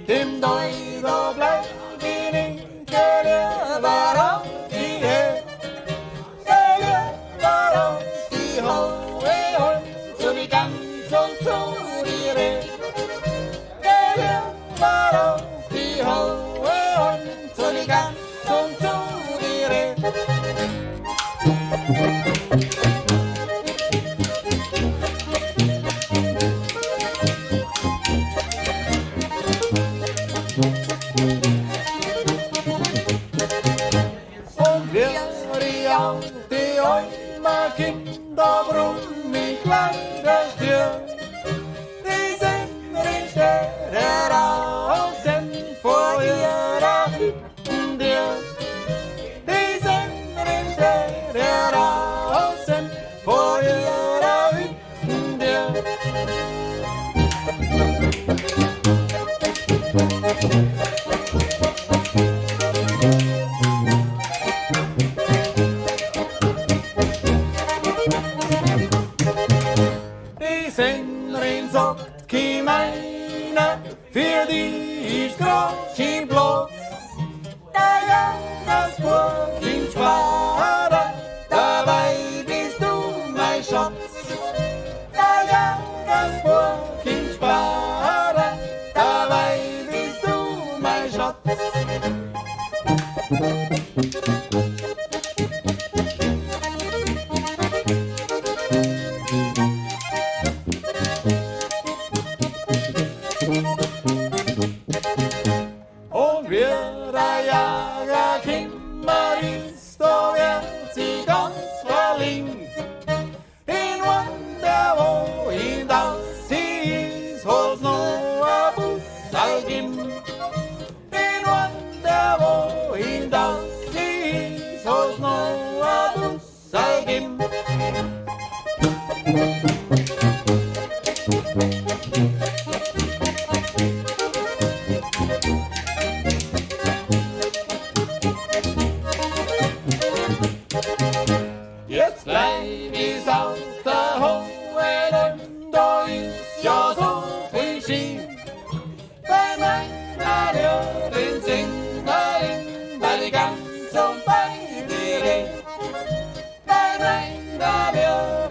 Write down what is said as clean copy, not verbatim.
Tìm đôi đò lấy đi đi kê lia bà đó đi hè kê lia bà đó đi hầu ê hôn cho đi cắn trong chú đi rê kê lia bà đó đi hầu ê hôn cho đi cắn trong chú đi rê Ty oj ma kim dobrą mi klankę Ty sen rysze rera sen fojera hyttendia Ty sen rysze rera sen fojera hyttendia Ki meine für dich groß im Bloß. Da ja das Burg in Schwader, dabei bist du mein Schatz. Da ja das Burg in Schwader, dabei bist du mein Schatz. Und wir der Jagerkinder ist, da werden sie ganz verlinkt. In Wunder, wohin das sie ist, hol's noch ein Bussal gibt. In Wunder, wohin das sie ist, hol's noch ein Bussal gibt. Jetzt bleib ich auf der Hohe und da ist ja so viel Ski. Bei meiner Jürgen Singerin, weil ich ganz und bei dir bin. Bei meiner Jürgen